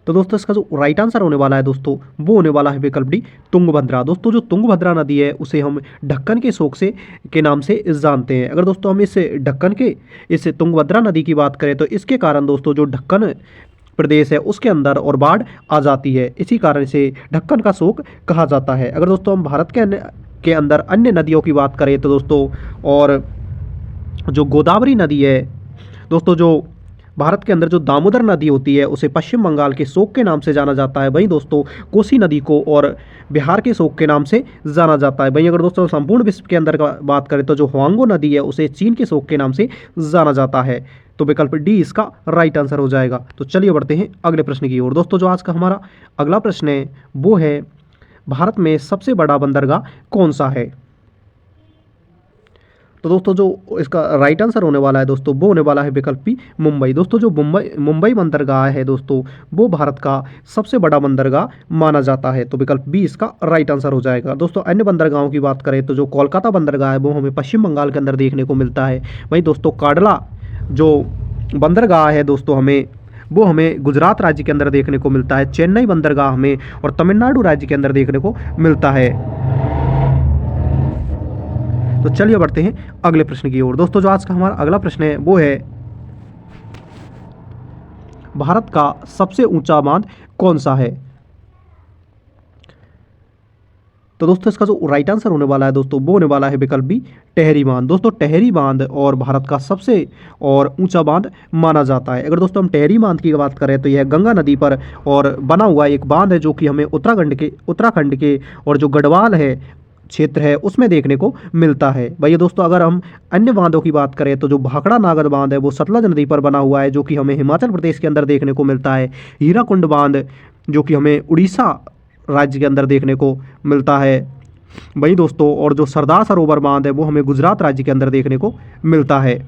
[SPEAKER 1] तो दोस्तों इसका जो राइट आंसर होने वाला है दोस्तों वो होने वाला है विकल्प डी तुंगभद्रा। दोस्तों जो तुंगभद्रा नदी है उसे हम ढक्कन के शोक से के नाम से जानते हैं। अगर दोस्तों हम इस तुंगभद्रा नदी की बात करें तो इसके कारण दोस्तों जो ढक्कन प्रदेश है उसके अंदर और बाढ़ आ जाती है, इसी कारण से ढक्कन का शोक कहा जाता है। अगर दोस्तों हम भारत के अंदर अन्य नदियों की बात करें तो दोस्तों और जो गोदावरी नदी है दोस्तों, जो भारत के अंदर जो दामोदर नदी होती है उसे पश्चिम बंगाल के शोक के नाम से जाना जाता है। वहीं दोस्तों कोसी नदी को और बिहार के शोक के नाम से जाना जाता है। वहीं अगर दोस्तों संपूर्ण विश्व के अंदर का बात करें तो जो हुआंगो नदी है उसे चीन के शोक के नाम से जाना जाता है। तो विकल्प डी इसका राइट आंसर हो जाएगा। तो चलिए बढ़ते हैं अगले प्रश्न की ओर। दोस्तों जो आज का हमारा अगला प्रश्न है वो है भारत में सबसे बड़ा बंदरगाह कौन सा है। तो दोस्तों जो इसका राइट आंसर होने वाला है दोस्तों वो होने वाला है विकल्प बी मुंबई। दोस्तों जो मुंबई बंदरगाह है दोस्तों वो भारत का सबसे बड़ा बंदरगाह माना जाता है। तो विकल्प बी इसका राइट आंसर हो जाएगा। दोस्तों अन्य बंदरगाहों की बात करें तो जो कोलकाता बंदरगाह है वो हमें पश्चिम बंगाल के अंदर देखने को मिलता है। वहीं दोस्तों काडला जो बंदरगाह है दोस्तों हमें गुजरात राज्य के अंदर देखने को मिलता है। चेन्नई बंदरगाह हमें और तमिलनाडु राज्य के अंदर देखने को मिलता है। तो चलिए बढ़ते हैं अगले प्रश्न की ओर। दोस्तों जो आज का हमारा अगला प्रश्न है वो है भारत का सबसे ऊंचा बांध कौन सा है। तो दोस्तों इसका जो राइट आंसर होने वाला है दोस्तों वो होने वाला है विकल्प बी, टेहरी बांध। दोस्तों टेहरी बांध और भारत का सबसे और ऊंचा बांध माना जाता है। अगर दोस्तों हम टेहरी बांध की बात करें तो यह गंगा नदी पर और बना हुआ एक बांध है जो कि हमें उत्तराखंड के और जो गढ़वाल है क्षेत्र है उसमें देखने को मिलता है। भैया दोस्तों अगर हम अन्य बांधों की बात करें तो जो भाखड़ा नागर बांध है वो सतलज नदी पर बना हुआ है जो कि हमें हिमाचल प्रदेश के अंदर देखने को मिलता है। हीराकुंड बांध जो कि हमें उड़ीसा राज्य के अंदर देखने को मिलता है। वहीं दोस्तों और जो सरदार सरोवर बांध है वो हमें गुजरात राज्य के अंदर देखने को मिलता है।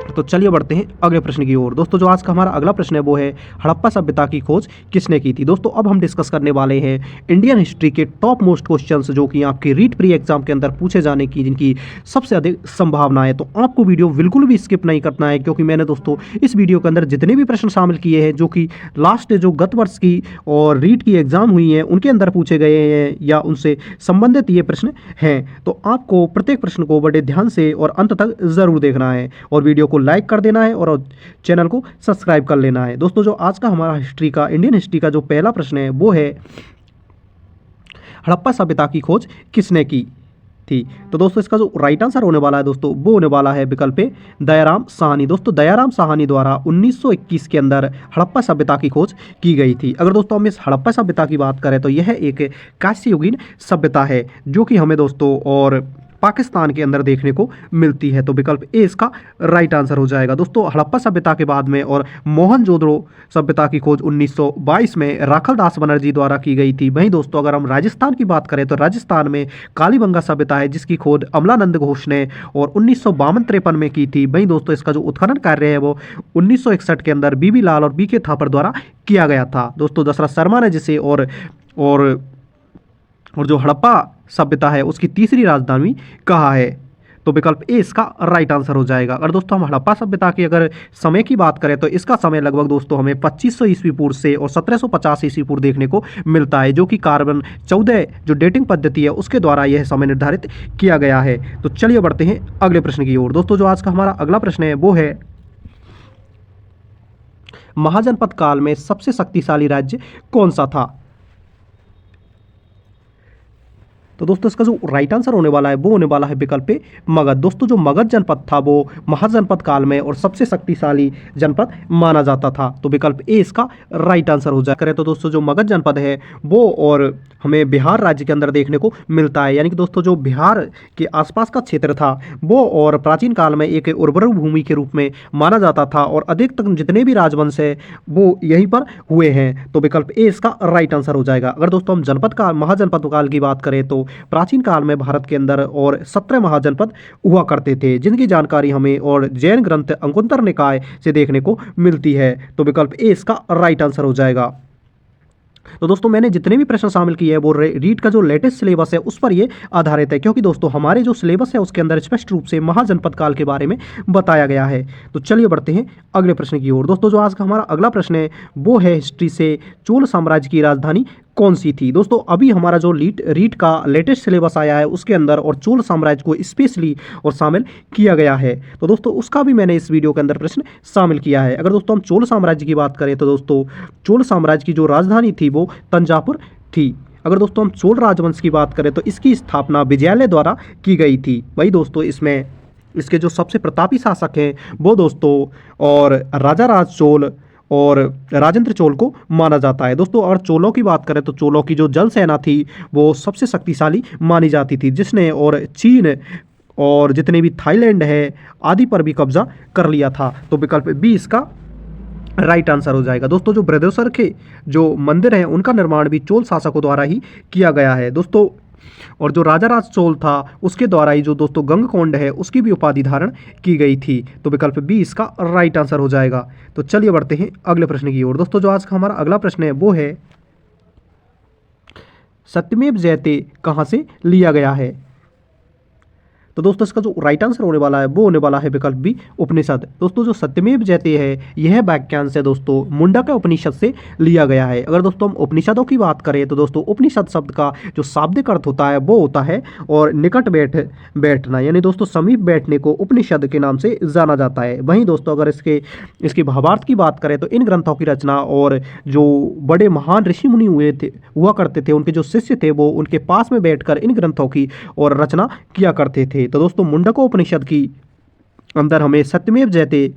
[SPEAKER 1] तो चलिए बढ़ते हैं अगले प्रश्न की ओर। दोस्तों जो आज का हमारा अगला प्रश्न है वो है हड़प्पा सभ्यता की खोज किसने की थी। दोस्तों अब हम डिस्कस करने वाले हैं इंडियन हिस्ट्री के टॉप मोस्ट क्वेश्चंस जो कि आपके रीट प्री एग्जाम के अंदर पूछे जाने की जिनकी सबसे अधिक संभावना है। तो आपको वीडियो बिल्कुल भी स्किप नहीं करना है क्योंकि मैंने दोस्तों इस वीडियो के अंदर जितने भी प्रश्न शामिल किए हैं जो कि लास्ट जो गत वर्ष की और रीट की एग्जाम हुई है उनके अंदर पूछे गए हैं या उनसे संबंधित ये प्रश्न हैं। तो आपको प्रत्येक प्रश्न को बड़े ध्यान से और अंत तक जरूर देखना है और वीडियो को लाइक कर देना है और चैनल को सब्सक्राइब कर लेना है। दोस्तों जो आज का हमारा इंडियन हिस्ट्री का जो पहला प्रश्न है वो है हड़प्पा सभ्यता की खोज किसने की थी। तो दोस्तों इसका जो राइट आंसर होने वाला है दोस्तों वो होने वाला है विकल्प ए, दयाराम साहनी। दोस्तों दयाराम साहनी द्वारा 1921 के अंदर हड़प्पा सभ्यता की खोज की गई थी। अगर दोस्तों हम इस हड़प्पा सभ्यता की बात करें तो यह एक कांस्ययुगीन सभ्यता है जो कि हमें दोस्तों और पाकिस्तान के अंदर देखने को मिलती है। तो विकल्प ए इसका राइट आंसर हो जाएगा। दोस्तों हड़प्पा सभ्यता के बाद में और मोहनजोदड़ो सभ्यता की खोज 1922 में राखलदास बनर्जी द्वारा की गई थी। वहीं दोस्तों अगर हम राजस्थान की बात करें तो राजस्थान में कालीबंगा सभ्यता है जिसकी खोज अमलानंद घोष ने और 1952-53 में की थी। वहीं दोस्तों इसका जो उत्खनन कार्य है वो 1961 के अंदर बीबी लाल और बीके थापर द्वारा किया गया था। दोस्तों दशरथ शर्मा ने जिसे और जो हड़प्पा सभ्यता है उसकी तीसरी राजधानी कहा है। तो विकल्प ए इसका राइट आंसर हो जाएगा। अगर दोस्तों हम हड़प्पा सभ्यता की अगर समय की बात करें तो इसका समय लगभग दोस्तों हमें 2500 ईस्वी पूर्व से और 1750 ईस्वी पूर्व देखने को मिलता है जो कि कार्बन 14 जो डेटिंग पद्धति है उसके द्वारा यह समय निर्धारित किया गया है। तो चलिए बढ़ते हैं अगले प्रश्न की ओर। दोस्तों जो आज का हमारा अगला प्रश्न है वो है महाजनपद काल में सबसे शक्तिशाली राज्य कौन सा था। तो दोस्तों इसका जो राइट आंसर होने वाला है वो होने वाला है विकल्प ए, मगध। दोस्तों जो मगध जनपद था वो महाजनपद काल में और सबसे शक्तिशाली जनपद माना जाता था। तो विकल्प ए इसका राइट आंसर हो जाए करें तो दोस्तों जो मगध जनपद है वो और हमें बिहार राज्य के अंदर देखने को मिलता है। यानी कि दोस्तों जो बिहार के आसपास का क्षेत्र था वो और प्राचीन काल में एक उर्वरक भूमि के रूप में माना जाता था और अधिकतम जितने भी राजवंश है वो यहीं पर हुए हैं। तो विकल्प ए इसका राइट आंसर हो जाएगा। अगर दोस्तों हम जनपद का महाजनपद काल की बात करें तो प्राचीन काल में भारत के अंदर और 17 महाजनपद हुआ करते थे जिनकी जानकारी हमें और जैन ग्रंथ अंकुतर निकाय से देखने को मिलती है। तो विकल्प ए इसका राइट आंसर हो जाएगा। तो दोस्तों मैंने जितने भी प्रश्न शामिल किए हैं वो रीट का जो लेटेस्ट सिलेबस है उस पर ये आधारित है क्योंकि दोस्तों हमारे जो सिलेबस है उसके अंदर स्पष्ट रूप से महाजनपद काल के बारे में बताया गया है। तो चलिए बढ़ते हैं अगले प्रश्न की ओर। दोस्तों जो आज का हमारा अगला प्रश्न है वो है हिस्ट्री से चोल साम्राज्य की राजधानी कौन सी थी। दोस्तों अभी हमारा जो रीट का लेटेस्ट सिलेबस आया है उसके अंदर और चोल साम्राज्य को स्पेशली और शामिल किया गया है। तो दोस्तों उसका भी मैंने इस वीडियो के अंदर प्रश्न शामिल किया है। अगर दोस्तों हम चोल साम्राज्य की बात करें तो दोस्तों चोल साम्राज्य की जो राजधानी थी वो तंजावुर थी। अगर दोस्तों हम चोल राजवंश की बात करें तो इसकी स्थापना विजयालय द्वारा की गई थी। वही दोस्तों इसमें इसके जो सबसे प्रतापी शासक हैं वो दोस्तों और राजा राज चोल और राजेंद्र चोल को माना जाता है। दोस्तों और चोलों की बात करें तो चोलों की जो जल सेना थी वो सबसे शक्तिशाली मानी जाती थी जिसने और चीन और जितने भी थाईलैंड है आदि पर भी कब्जा कर लिया था। तो विकल्प बी इसका राइट आंसर हो जाएगा। दोस्तों जो बृहदेश्वर के जो मंदिर हैं उनका निर्माण भी चोल शासकों द्वारा ही किया गया है दोस्तों। और जो राजा राज चोल था उसके द्वारा ही जो दोस्तों गंगकोंड है उसकी भी उपाधि धारण की गई थी। तो विकल्प बी इसका राइट आंसर हो जाएगा। तो चलिए बढ़ते हैं अगले प्रश्न की ओर। दोस्तों जो आज का हमारा अगला प्रश्न है वो है सत्यमेव जयते कहाँ से लिया गया है। तो दोस्तों इसका जो राइट आंसर होने वाला है वो होने वाला है विकल्प बी उपनिषद। दोस्तों जो सत्यमेव जयते है यह वाक्यांश है दोस्तों मुंडक उपनिषद से लिया गया है। अगर दोस्तों हम उपनिषदों की बात करें तो दोस्तों उपनिषद शब्द का जो शाब्दिक अर्थ होता है वो होता है और निकट बैठना, यानी दोस्तों समीप बैठने को उपनिषद के नाम से जाना जाता है। वहीं दोस्तों अगर इसके भावार्थ की बात करें तो इन ग्रंथों की रचना और जो बड़े महान ऋषि मुनि हुआ करते थे, उनके जो शिष्य थे वो उनके पास में बैठकर इन ग्रंथों की और रचना किया करते थे। तो दोस्तों मुंडकोपनिषद की अंदर हमें सत्यमेव जयते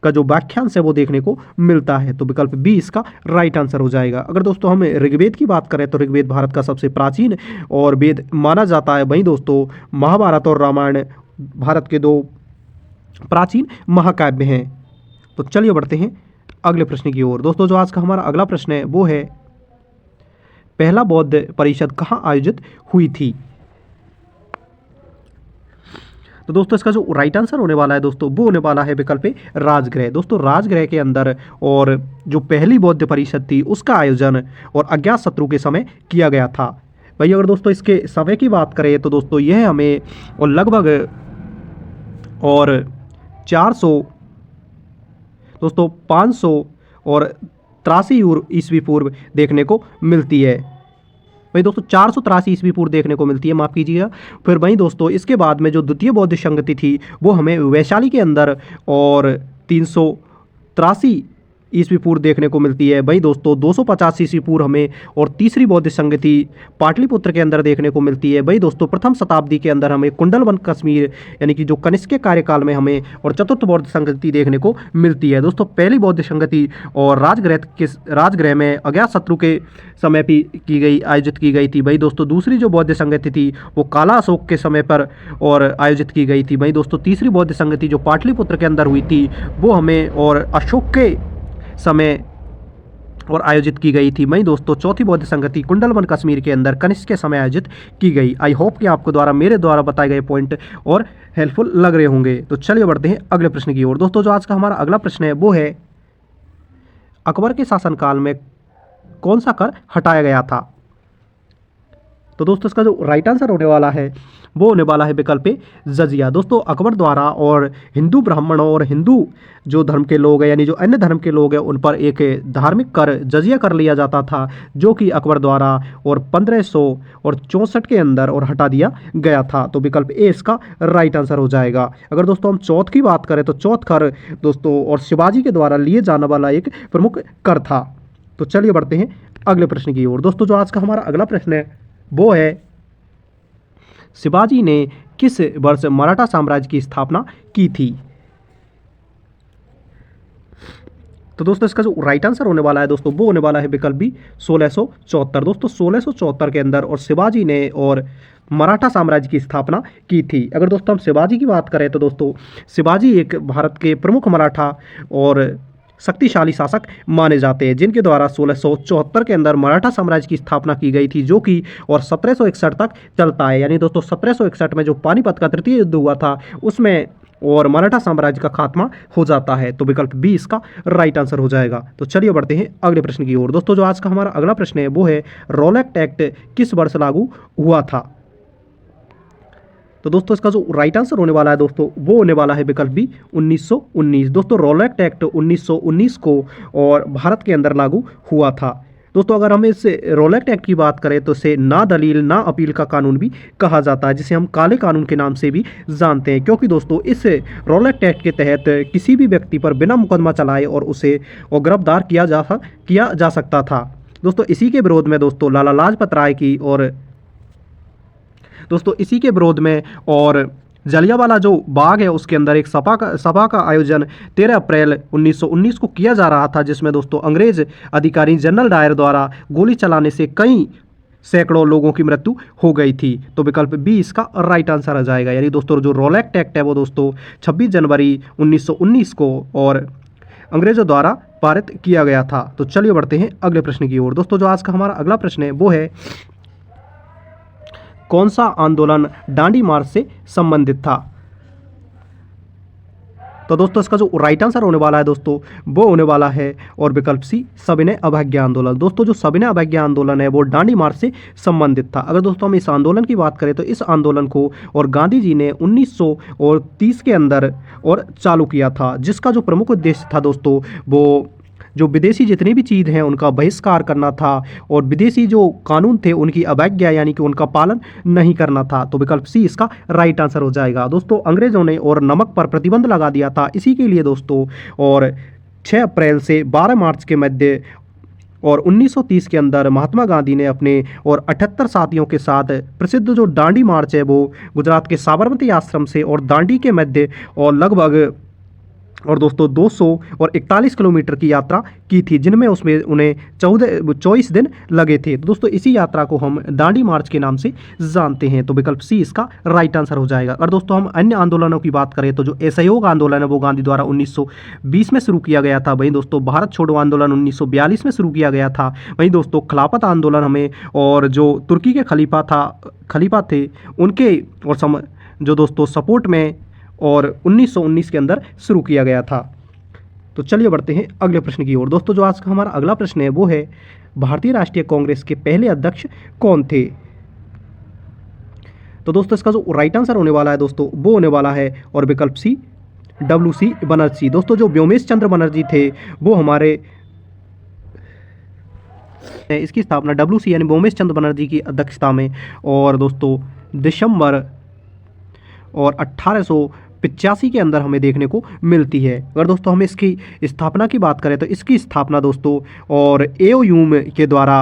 [SPEAKER 1] का जो व्याख्यांश है वो देखने को मिलता है। तो विकल्प बी इसका राइट आंसर हो जाएगा। अगर दोस्तों हम ऋग्वेद की बात करें तो ऋग्वेद भारत का सबसे प्राचीन और वेद माना जाता है। वहीं दोस्तों महाभारत और रामायण भारत के दो प्राचीन महाकाव्य हैं। तो चलिए बढ़ते हैं अगले प्रश्न की ओर। दोस्तों जो आज का हमारा अगला प्रश्न है वो है पहला बौद्ध परिषद कहाँ आयोजित हुई थी। तो दोस्तों इसका जो राइट आंसर होने वाला है दोस्तों वो होने वाला है विकल्प ए राजगृह। दोस्तों राजगृह के अंदर और जो पहली बौद्ध परिषद थी उसका आयोजन और अज्ञातशत्रु के समय किया गया था। वही अगर दोस्तों इसके समय की बात करें तो दोस्तों यह हमें और लगभग और 400 दोस्तों 500 और 83 ईस्वी पूर्व देखने को मिलती है। वही दोस्तों 483 ईस्वी पूर्व देखने को मिलती है, माफ़ कीजिएगा। फिर वहीं दोस्तों इसके बाद में जो द्वितीय बौद्ध संगति थी वो हमें वैशाली के अंदर और 383 ईस्वी पूर्व देखने को मिलती है। वहीं दोस्तों 250 ईस्वी पूर्व हमें और तीसरी बौद्ध संगति पाटलिपुत्र के अंदर देखने को मिलती है। वहीं दोस्तों प्रथम शताब्दी के अंदर हमें कुंडलवन कश्मीर यानी कि जो कनिष्क के कार्यकाल में हमें और चतुर्थ बौद्ध संगति देखने को मिलती है। दोस्तों पहली बौद्ध संगति और राजगृह में अज्ञातशत्रु के समय भी आयोजित की गई थी। वही दोस्तों दूसरी जो बौद्ध संगति थी वो काला अशोक के समय पर और आयोजित की गई थी। वही दोस्तों तीसरी बौद्ध संगति जो पाटलिपुत्र के अंदर हुई थी वो हमें और अशोक के समय और आयोजित की गई थी। वहीं दोस्तों चौथी बौद्ध संगति कुंडलवन कश्मीर के अंदर कनिष्क के समय आयोजित की गई। आई होप कि आपको मेरे द्वारा बताए गए पॉइंट और हेल्पफुल लग रहे होंगे। तो चलिए बढ़ते हैं अगले प्रश्न की ओर। दोस्तों जो आज का हमारा अगला प्रश्न है वो है अकबर के शासनकाल में कौन सा कर हटाया गया था। तो दोस्तों इसका जो राइट आंसर होने वाला है वो होने वाला है विकल्प ए जजिया। दोस्तों अकबर द्वारा और हिंदू ब्राह्मणों और हिंदू जो धर्म के लोग हैं यानी जो अन्य धर्म के लोग हैं उन पर एक धार्मिक कर जजिया कर लिया जाता था, जो कि अकबर द्वारा और 1564 के अंदर और हटा दिया गया था। तो विकल्प ए इसका राइट आंसर हो जाएगा। अगर दोस्तों हम चौथ की बात करें तो चौथ कर दोस्तों और शिवाजी के द्वारा लिए जाने वाला एक प्रमुख कर था। तो चलिए बढ़ते हैं अगले प्रश्न की ओर। दोस्तों जो आज का हमारा अगला प्रश्न है वो है शिवाजी ने किस वर्ष मराठा साम्राज्य की स्थापना की थी। तो दोस्तों इसका जो राइट आंसर होने वाला है दोस्तों वो होने वाला है विकल्प बी 1674। दोस्तों 1674 के अंदर और शिवाजी ने और मराठा साम्राज्य की स्थापना की थी। अगर दोस्तों हम शिवाजी की बात करें तो दोस्तों शिवाजी एक भारत के प्रमुख मराठा और शक्तिशाली शासक माने जाते हैं, जिनके द्वारा 1674 के अंदर मराठा साम्राज्य की स्थापना की गई थी, जो कि और 1761 तक चलता है। यानी दोस्तों 1761 में जो पानीपत का तृतीय युद्ध हुआ था उसमें और मराठा साम्राज्य का खात्मा हो जाता है। तो विकल्प बी इसका राइट आंसर हो जाएगा। तो चलिए बढ़ते हैं अगले प्रश्न की ओर। दोस्तों जो आज का हमारा अगला प्रश्न है वो है रॉलेट एक्ट किस वर्ष लागू हुआ था। तो दोस्तों इसका जो राइट आंसर होने वाला है दोस्तों वो होने वाला है विकल्प बी 1919। दोस्तों रॉलेट एक्ट 1919 को और भारत के अंदर लागू हुआ था। दोस्तों अगर हम इस रॉलेट एक्ट की बात करें तो इसे ना दलील ना अपील का कानून भी कहा जाता है, जिसे हम काले कानून के नाम से भी जानते हैं, क्योंकि दोस्तों इस रॉलेट एक्ट के तहत किसी भी व्यक्ति पर बिना मुकदमा चलाए और उसे और गिरफ्तार किया जा सकता था। दोस्तों इसी के विरोध में दोस्तों लाला लाजपत राय की और दोस्तों इसी के विरोध में और जलियांवाला जो बाग है उसके अंदर एक सभा का आयोजन 13 अप्रैल 1919 को किया जा रहा था, जिसमें दोस्तों अंग्रेज अधिकारी जनरल डायर द्वारा गोली चलाने से कई सैकड़ों लोगों की मृत्यु हो गई थी। तो विकल्प बी इसका राइट आंसर आ जाएगा। यानी दोस्तों जो रॉलेट एक्ट है वो दोस्तों 26 जनवरी 1919 को और अंग्रेजों द्वारा पारित किया गया था। तो चलिए बढ़ते हैं अगले प्रश्न की ओर। दोस्तों जो आज का हमारा अगला प्रश्न है वो है कौन सा आंदोलन दांडी मार्च से संबंधित था। तो दोस्तों इसका जो राइट आंसर होने वाला है दोस्तों वो होने वाला है और विकल्प सी सविनय अवज्ञा आंदोलन। दोस्तों जो सविनय अवज्ञा आंदोलन है वो दांडी मार्च से संबंधित था। अगर दोस्तों हम इस आंदोलन की बात करें तो इस आंदोलन को और गांधी जी ने 1930 के अंदर और चालू किया था, जिसका जो प्रमुख उद्देश्य था दोस्तों वो जो विदेशी जितनी भी चीज़ हैं उनका बहिष्कार करना था और विदेशी जो कानून थे उनकी अवज्ञा यानी कि उनका पालन नहीं करना था। तो विकल्प सी इसका राइट आंसर हो जाएगा। दोस्तों अंग्रेजों ने और नमक पर प्रतिबंध लगा दिया था, इसी के लिए दोस्तों और 6 अप्रैल से 12 मार्च के मध्य और 1930 के अंदर महात्मा गांधी ने अपने और 78 साथियों के साथ प्रसिद्ध जो दांडी मार्च है वो गुजरात के साबरमती आश्रम से और दांडी के मध्य और लगभग और दोस्तों 200 और 41 किलोमीटर की यात्रा की थी, जिनमें उसमें उन्हें 24 दिन लगे थे। तो दोस्तों इसी यात्रा को हम दांडी मार्च के नाम से जानते हैं। तो विकल्प सी इसका राइट आंसर हो जाएगा। और दोस्तों हम अन्य आंदोलनों की बात करें तो जो असहयोग आंदोलन है वो गांधी द्वारा 1920 में शुरू किया गया था। वहीं दोस्तों भारत छोड़ो आंदोलन 1942 में शुरू किया गया था। वहीं दोस्तों खिलाफत आंदोलन हमें और जो तुर्की के खलीफा थे उनके और जो दोस्तों सपोर्ट में और 1919 के अंदर शुरू किया गया था। तो चलिए बढ़ते हैं अगले प्रश्न की ओर। दोस्तों जो आज का हमारा अगला प्रश्न है वो है भारतीय राष्ट्रीय कांग्रेस के पहले अध्यक्ष कौन थे। तो दोस्तों इसका जो राइट आंसर होने वाला है दोस्तों वो होने वाला है और विकल्प सी WC बनर्जी। दोस्तों जो व्योमेश चंद्र बनर्जी थे वो हमारे इसकी स्थापना WC यानी व्योमेश चंद्र बनर्जी की अध्यक्षता में और दोस्तों दिसंबर और 1885 के अंदर हमें देखने को मिलती है। अगर दोस्तों हम इसकी स्थापना की बात करें तो इसकी स्थापना दोस्तों और AOUM के द्वारा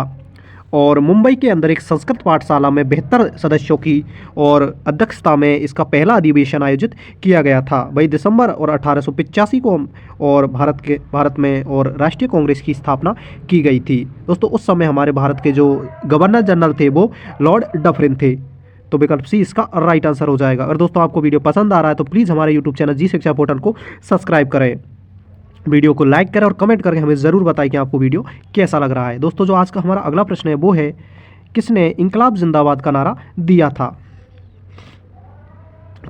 [SPEAKER 1] और मुंबई के अंदर एक संस्कृत पाठशाला में 72 सदस्यों की और अध्यक्षता में इसका पहला अधिवेशन आयोजित किया गया था। वही दिसंबर और 1885 को और भारत में और राष्ट्रीय कांग्रेस की स्थापना की गई थी। दोस्तों उस समय हमारे भारत के जो गवर्नर जनरल थे वो लॉर्ड डफरिन थे। तो विकल्प सी इसका राइट आंसर हो जाएगा। अगर दोस्तों आपको वीडियो पसंद आ रहा है तो प्लीज़ हमारे यूट्यूब चैनल जी शिक्षा पोर्टल को सब्सक्राइब करें, वीडियो को लाइक करें और कमेंट करके हमें ज़रूर बताएं कि आपको वीडियो कैसा लग रहा है। दोस्तों जो आज का हमारा अगला प्रश्न है वो है किसने इंकलाब जिंदाबाद का नारा दिया था।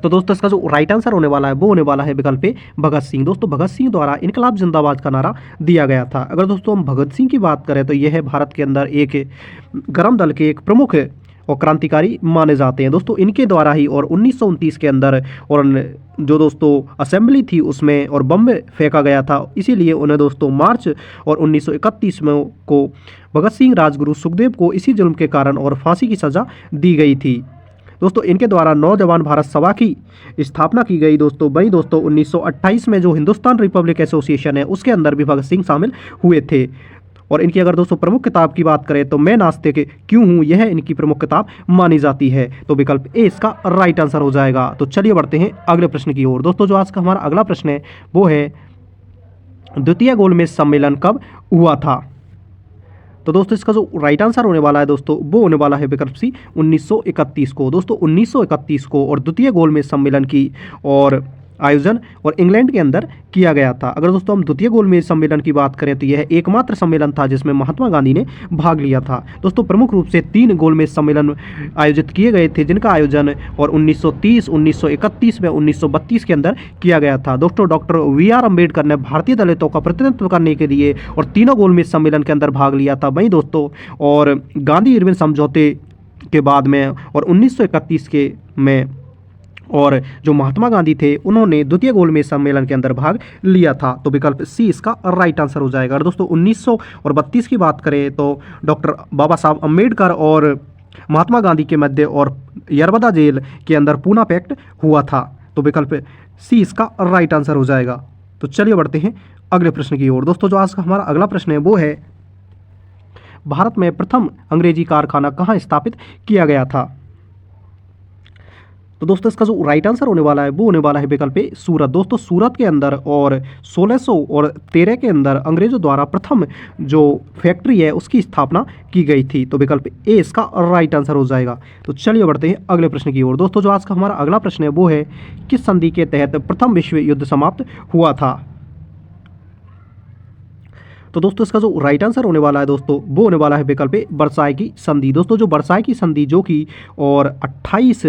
[SPEAKER 1] तो दोस्तों इसका जो राइट आंसर होने वाला है वो होने वाला है विकल्प ए भगत सिंह। दोस्तों भगत सिंह द्वारा इनकलाब जिंदाबाद का नारा दिया गया था। अगर दोस्तों हम भगत सिंह की बात करें तो यह भारत के अंदर एक गर्म दल के एक प्रमुख और क्रांतिकारी माने जाते हैं। दोस्तों इनके द्वारा ही और 1929 के अंदर और जो दोस्तों असेंबली थी उसमें और बम फेंका गया था, इसीलिए उन्हें दोस्तों मार्च और 1931 में को भगत सिंह राजगुरु सुखदेव को इसी जुल्म के कारण और फांसी की सज़ा दी गई थी। दोस्तों इनके द्वारा नौजवान भारत सभा की स्थापना की गई। दोस्तों वहीं दोस्तों 1928 में जो हिंदुस्तान रिपब्लिक एसोसिएशन है उसके अंदर भी भगत सिंह शामिल हुए थे। और इनकी अगर दोस्तों प्रमुख किताब की बात करें तो मैं नाश्ते के क्यों हूँ, यह इनकी प्रमुख किताब मानी जाती है। तो विकल्प ए इसका राइट आंसर हो जाएगा। तो चलिए बढ़ते हैं अगले प्रश्न की ओर। दोस्तों जो आज का हमारा अगला प्रश्न है वो है द्वितीय गोलमेज सम्मेलन कब हुआ था। तो दोस्तों इसका जो राइट आंसर होने वाला है दोस्तों वो होने वाला है विकल्प सी 1931 को। दोस्तों 1931 को और द्वितीय गोलमेज सम्मेलन की और आयोजन और इंग्लैंड के अंदर किया गया था। अगर दोस्तों हम द्वितीय गोलमेज सम्मेलन की बात करें तो यह एकमात्र सम्मेलन था जिसमें महात्मा गांधी ने भाग लिया था। दोस्तों प्रमुख रूप से 3 गोलमेज सम्मेलन आयोजित किए गए थे जिनका आयोजन और 1930, 1931 में 1932 के अंदर किया गया था। डॉक्टर VR अम्बेडकर ने भारतीय दलितों का प्रतिनिधित्व करने के लिए और तीनों गोलमेज सम्मेलन के अंदर भाग लिया था। वहीं दोस्तों और गांधी इरविन समझौते के बाद में और 1931 के में और जो महात्मा गांधी थे उन्होंने द्वितीय गोलमेज सम्मेलन के अंदर भाग लिया था। तो विकल्प सी इसका राइट आंसर हो जाएगा। और दोस्तों 1932 की बात करें तो डॉक्टर बाबा साहब अम्बेडकर और महात्मा गांधी के मध्य और यरबदा जेल के अंदर पूना पैक्ट हुआ था। तो विकल्प सी इसका राइट आंसर हो जाएगा। तो चलिए बढ़ते हैं अगले प्रश्न की ओर। दोस्तों जो आज का हमारा अगला प्रश्न है वो है भारत में प्रथम अंग्रेजी कारखाना कहाँ स्थापित किया गया था। तो दोस्तों इसका जो राइट आंसर होने वाला है वो होने वाला है विकल्प ए सूरत। दोस्तों सूरत के अंदर और 1613 के अंदर अंग्रेजों द्वारा प्रथम जो फैक्ट्री है उसकी स्थापना की गई थी। तो विकल्प ए इसका राइट आंसर हो जाएगा। तो चलिए बढ़ते हैं अगले प्रश्न की ओर। दोस्तों जो आज का हमारा अगला प्रश्न है वो है किस संधि के तहत प्रथम विश्व युद्ध समाप्त हुआ था। तो दोस्तों इसका जो राइट आंसर होने वाला है दोस्तों वो होने वाला है विकल्प ए वर्साई की संधि। दोस्तों जो वर्साई की संधि जो कि और 28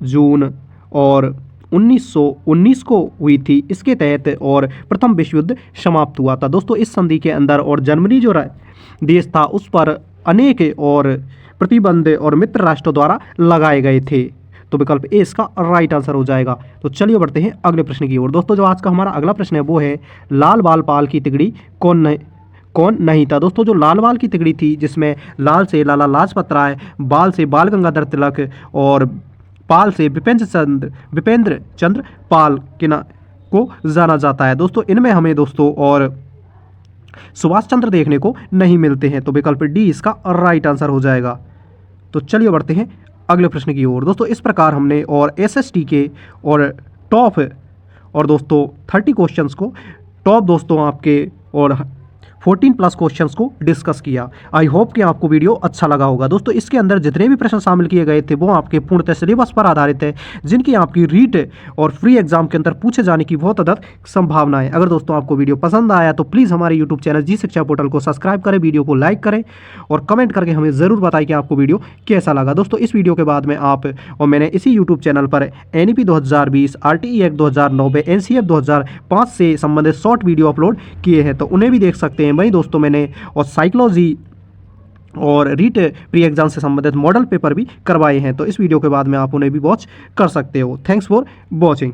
[SPEAKER 1] जून और 1919 को हुई थी। इसके तहत और प्रथम विश्व युद्ध समाप्त हुआ था। दोस्तों इस संधि के अंदर और जर्मनी जो देश था उस पर अनेक और प्रतिबंध और मित्र राष्ट्रों द्वारा लगाए गए थे। तो विकल्प ए इसका राइट आंसर हो जाएगा। तो चलिए बढ़ते हैं अगले प्रश्न की ओर। दोस्तों जो आज का हमारा अगला प्रश्न है वो है लाल बाल पाल की तिगड़ी कौन नहीं था। दोस्तों जो लाल बाल की तिगड़ी थी जिसमें लाल से लाला लाजपत राय, बाल से बाल गंगाधर तिलक और पाल से विपेंद्र चंद्र पाल को जाना जाता है। दोस्तों इनमें हमें दोस्तों और सुभाष चंद्र देखने को नहीं मिलते हैं। तो विकल्प डी इसका राइट आंसर हो जाएगा। तो चलिए बढ़ते हैं अगले प्रश्न की ओर। दोस्तों इस प्रकार हमने और एसएसटी के और टॉप और दोस्तों 30 क्वेश्चंस को टॉप दोस्तों आपके और 14 प्लस क्वेश्चंस को डिस्कस किया। आई होप कि आपको वीडियो अच्छा लगा होगा। दोस्तों इसके अंदर जितने भी प्रश्न शामिल किए गए थे वो आपके पूर्णतः सिलेबस पर आधारित है, जिनकी आपकी रीट और फ्री एग्जाम के अंदर पूछे जाने की बहुत अधिक संभावना है। अगर दोस्तों आपको वीडियो पसंद आया तो प्लीज़ हमारे यूट्यूब चैनल जी शिक्षा पोर्टल को सब्सक्राइब करें, वीडियो को लाइक करें और कमेंट करके हमें ज़रूर बताएं कि आपको वीडियो कैसा लगा। दोस्तों इस वीडियो के बाद में आप और मैंने इसी यूट्यूब चैनल पर NEP 2020, RTE एक्ट 2009, NCF 2005 से संबंधित शॉर्ट वीडियो अपलोड किए हैं, तो उन्हें भी देख सकते हैं। वहीं दोस्तों मैंने और साइकोलॉजी और रीट प्री एग्जाम से संबंधित मॉडल पेपर भी करवाए हैं, तो इस वीडियो के बाद में आप उन्हें भी वॉच कर सकते हो। Thanks for watching.